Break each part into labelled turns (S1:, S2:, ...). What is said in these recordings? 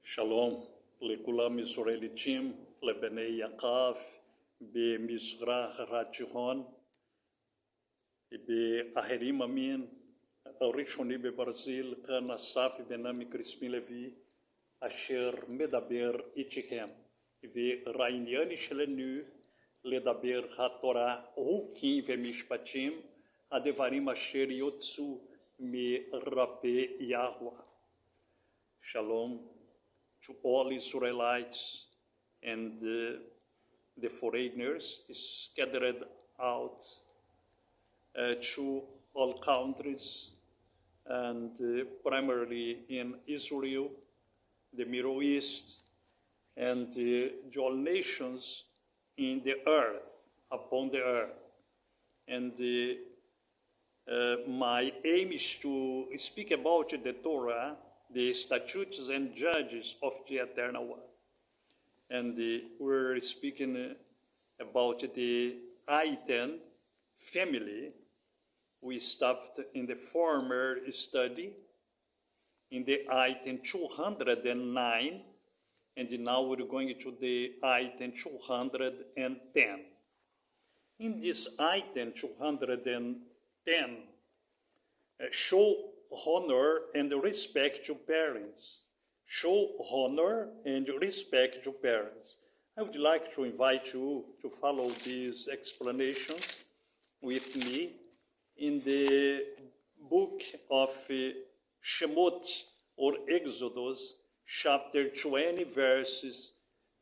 S1: שלום לכולם ישראליצ'ים, לבני יעקב במזרח התיכון, באחרים המין, הראשוני בברזיל, כאן אסף בנמי קריספין לוי, אשר מדבר איתכם. והעניין שלנו לדבר התורה, חוקים ומשפטים, הדברים אשר יוצאו מרפא יהוה. Shalom to all Israelites and the foreigners scattered out to all countries and primarily in Israel, the Middle East, and the all nations in the earth, upon the earth. And my aim is to speak about the Torah, the statutes and judges of the Eternal One. And we're speaking about the Aiten family. We stopped in the former study in the Aiten 209, and now we're going to the Aiten 210. In this Aiten 210, show honor and respect to parents. Show honor and respect to parents. I would like to invite you to follow these explanations with me in the book of Shemot or Exodus, chapter 20, verses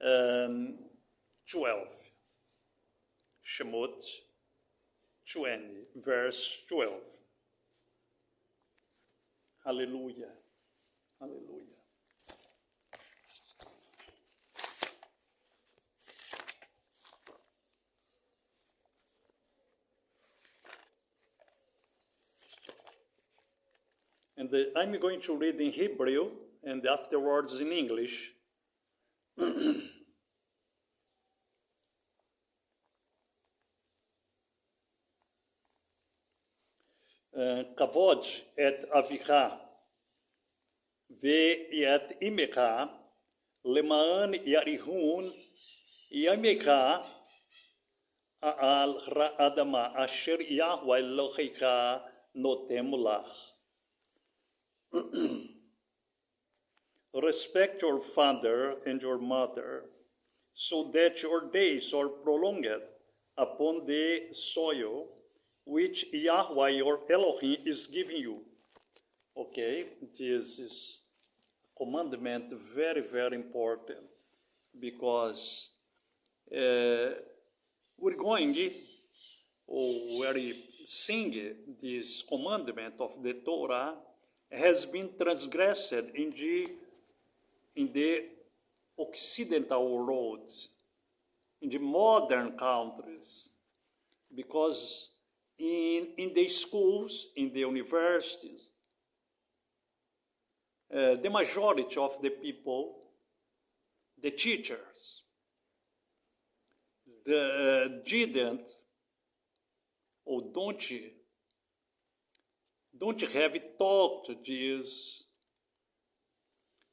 S1: 12. Shemot 20, verse 12. Hallelujah. Hallelujah. And I'm going to read in Hebrew and afterwards in English. כבוד את אביך ואת אמך למען יריחון ימיך על האדמה אשר יהוה אלוהיך נותן לך. Respect your father and your mother, so that your days are prolonged upon the soil which Yahweh your Elohim is giving you. Okay, this is a commandment very, very important, because we're going, seeing this commandment of the Torah has been transgressed in the occidental roads, in the modern countries, because in the schools, in the universities, the majority of the people, the teachers, didn't or don't have taught these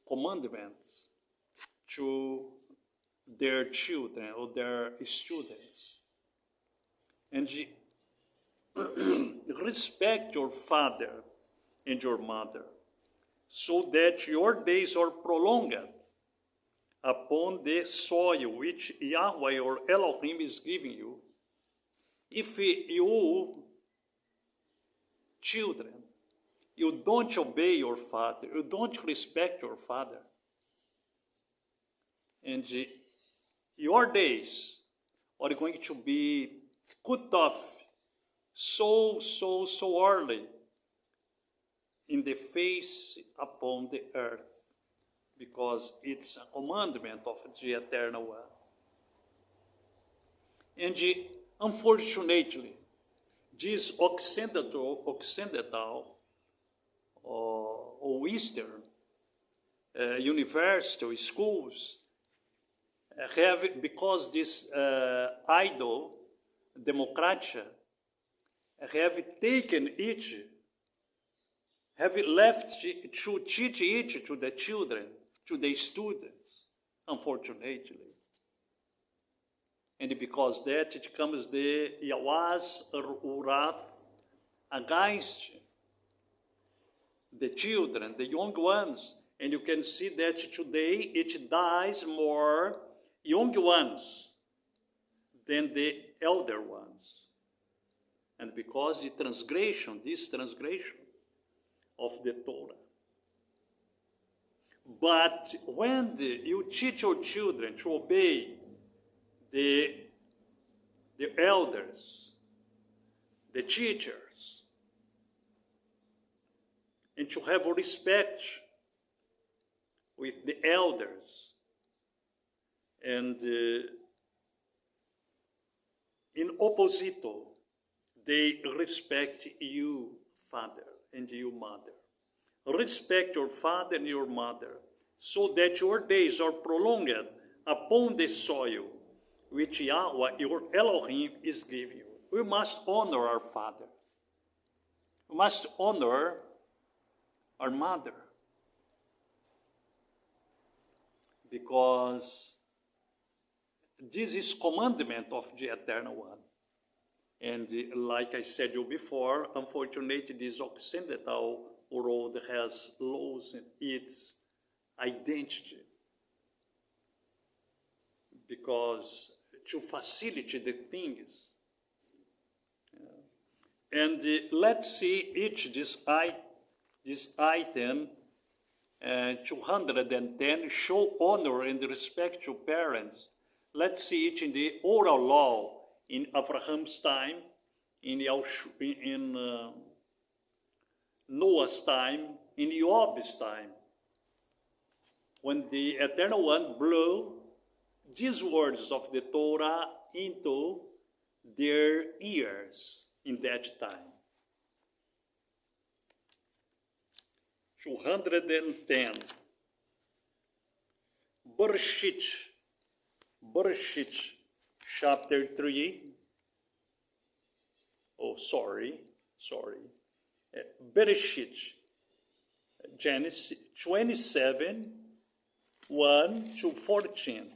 S1: commandments to their children or their students. And respect your father and your mother, so that your days are prolonged upon the soil which Yahweh your Elohim is giving you. If you, children, you don't obey your father, you don't respect your father, and your days are going to be cut off so early in the face upon the earth, because it's a commandment of the Eternal One. And unfortunately, these occidental or Eastern university schools have, because this idol, democratia, have taken it, have left to teach it to the children, to the students, unfortunately. And because that, it comes the Yahweh's wrath against the children, the young ones. And you can see that today it dies more young ones than the elder ones. And because this transgression of the Torah. But when you teach your children to obey the elders, the teachers, and to have respect with the elders, and in opposito, they respect you, father, and you, mother. Respect your father and your mother, so that your days are prolonged upon the soil which Yahweh, your Elohim, is giving you. We must honor our fathers. We must honor our mother. Because this is commandment of the Eternal One. And like I said you before, unfortunately, this Occidental world has lost its identity. Because to facilitate the things. And let's see each this item, 210, show honor and respect to parents. Let's see it in the oral law in Abraham's time, in Noah's time, in Job's time, when the Eternal One blew these words of the Torah into their ears in that time. 210. Bereshit, chapter 3. Oh, sorry. Bereshit, Genesis 27, 1 to 14.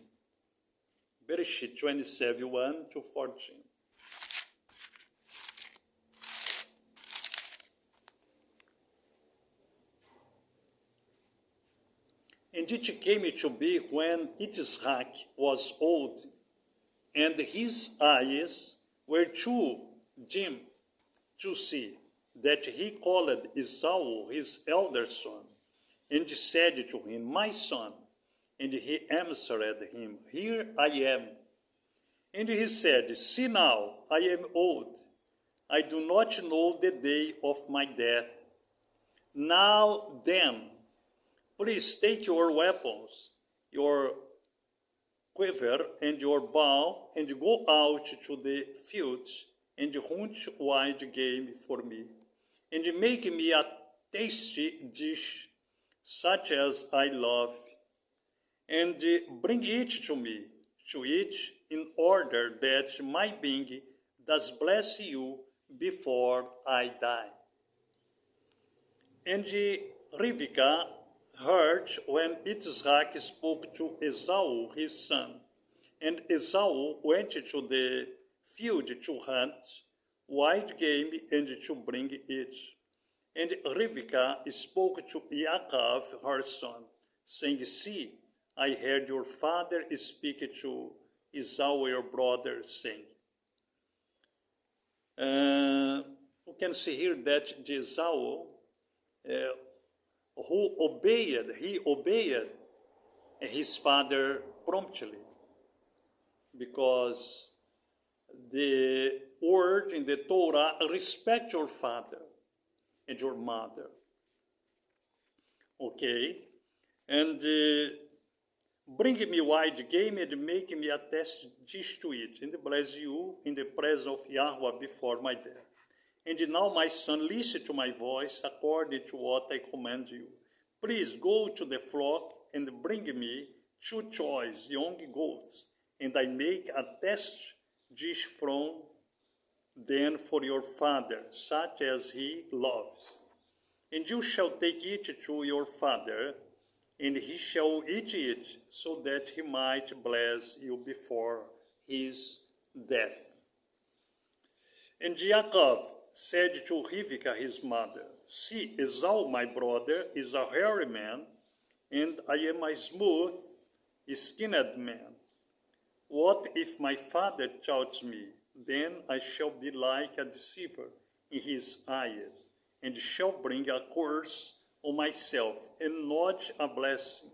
S1: Bereshit 27, 1 to 14. And it came to be when Yitzhak was old, and his eyes were too dim to see, that he called Esau his elder son, and said to him, My son. And he answered him, Here I am. And he said, See now, I am old. I do not know the day of my death. Now then, please take your weapons, your quiver and your bow, and go out to the fields and hunt wild game for me, and make me a tasty dish such as I love, and bring it to me to eat, in order that my being does bless you before I die. And Rivka heard when Yitzhak spoke to Esau his son, and Esau went to the field to hunt wild game and to bring it. And Rivka spoke to Yaakov her son, saying, See, I heard your father speak to Esau your brother, saying. We can see here that Esau, he obeyed his father promptly, because the word in the Torah, respect your father and your mother. Okay? And bring me wild game and make me a test dish to eat, and bless you in the presence of Yahweh before my death. And now, my son, listen to my voice according to what I command you. Please go to the flock and bring me 2 choice young goats, and I make a test dish from them for your father, such as he loves. And you shall take it to your father, and he shall eat it, so that he might bless you before his death. And Jacob said to Rivka his mother, See, Esau my brother is a hairy man, and I am a smooth skinned man. What if my father touch me? Then I shall be like a deceiver in his eyes, and shall bring a curse on myself, and not a blessing.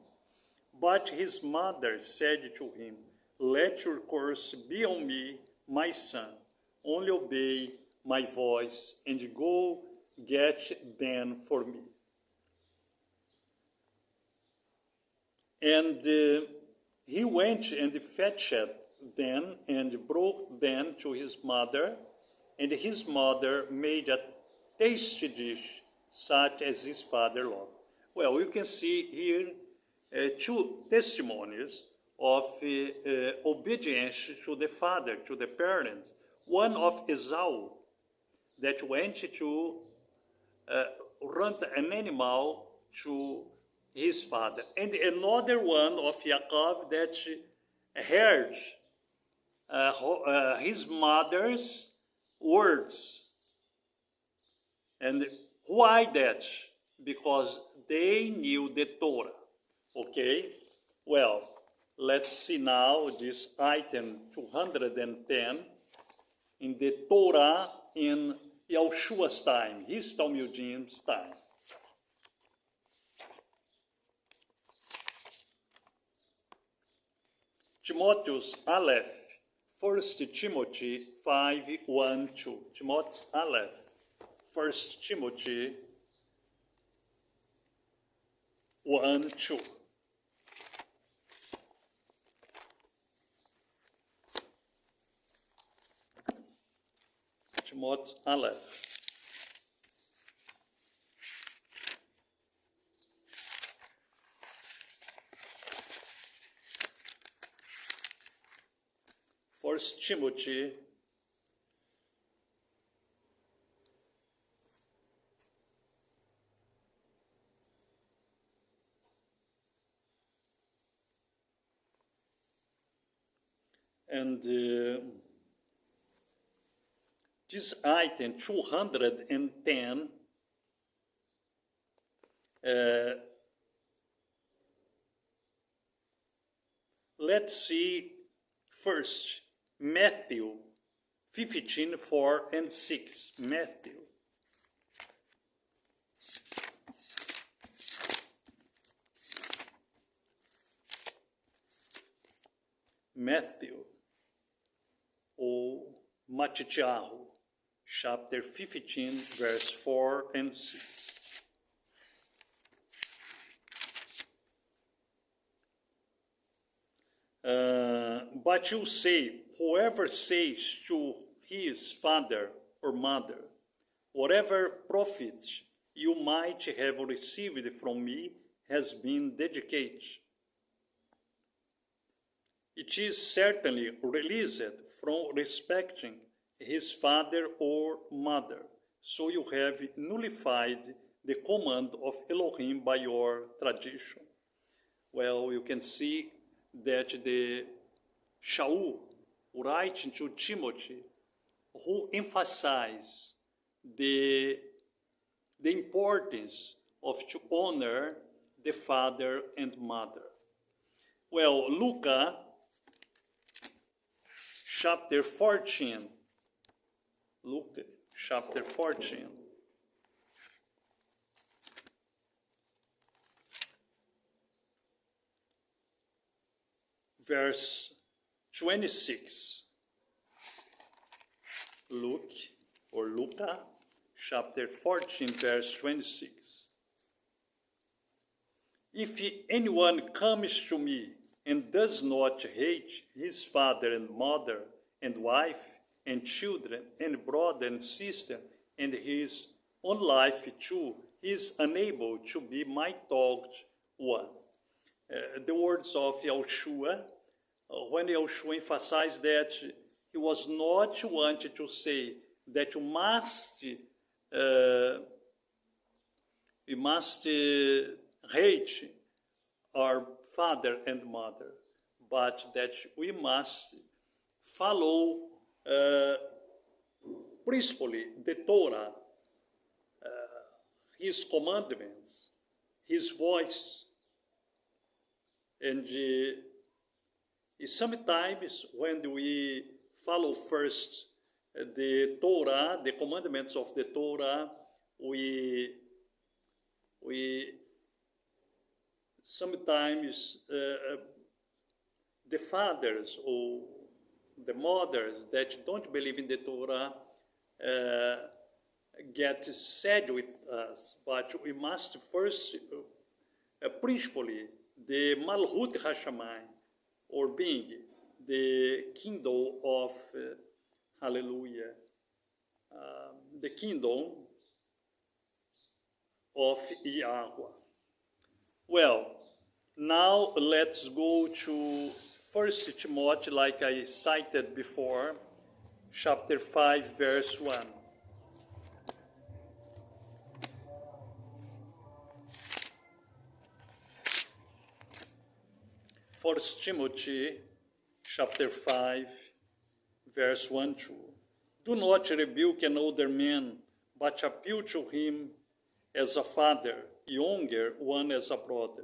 S1: But his mother said to him, Let your curse be on me, my son. Only obey my voice, and go get them for me. And he went and fetched them and brought them to his mother, and his mother made a tasty dish such as his father loved. Well, you can see here two testimonies of obedience to the father, to the parents. One of Esau that went to run an animal to his father, and another one of Jacob that heard his mother's words. And why that? Because they knew the Torah. Okay? Well, let's see now this item 210 in the Torah in Yahushua's time, his Talmudim's time. Timotheus Aleph, 1 Timothy 5, 1, 2. Timotheus Aleph, 1 Timothy 1, 2. Timotheus Aleph. First Timothy and this item 210 let's see first Matthew 15, 4 and 6. Matthew, ou Matiahu, chapter 15, verse 4 and 6. But you say, whoever says to his father or mother, whatever profit you might have received from me has been dedicated. It is certainly released from respecting his father or mother, so you have nullified the command of Elohim by your tradition. Well, you can see that the Shaul writing to Timothy, who emphasized the importance of to honor the father and mother. Well, Luke chapter 14. Luke chapter 14. Verse 26. Luke, or Luca, chapter 14, verse 26. If anyone comes to me and does not hate his father and mother and wife and children and brother and sister and his own life too, he is unable to be my taught one. The words of Yahushua, when Yahushua emphasized that he was not wanted to say that you must hate our father and mother, but that we must follow principally the Torah, his commandments, his voice. And sometimes when we follow first the Torah, the commandments of the Torah, we sometimes the fathers or the mothers that don't believe in the Torah get sad with us, but we must first, principally, the Malhut Hashamayim, or being the kingdom of, hallelujah, the kingdom of Yahweh. Well, now let's go to 1 Timothy, like I cited before, chapter 5, verse 1. 1 Timothy, chapter 5, verse 1, 2. Do not rebuke an older man, but appeal to him as a father, younger one as a brother,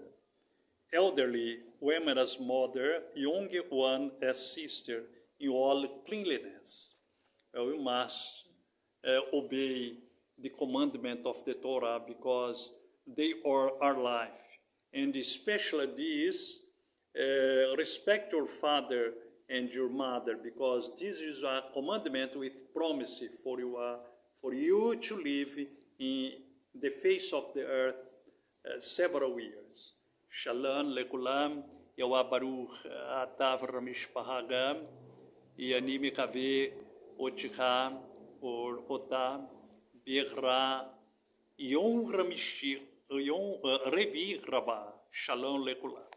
S1: elderly women as mother, younger one as sister, in all cleanliness. We must obey the commandment of the Torah because they are our life. And especially this, respect your father and your mother, because this is a commandment with promise for you to live in the face of the earth several years. Shalom lekulam, Yawa Baruch Atav Ramishpahagam, Yani Mikave Oticha or Ota Birra Yon Ramishi Yon Revi Rabba. Shalom lekulam.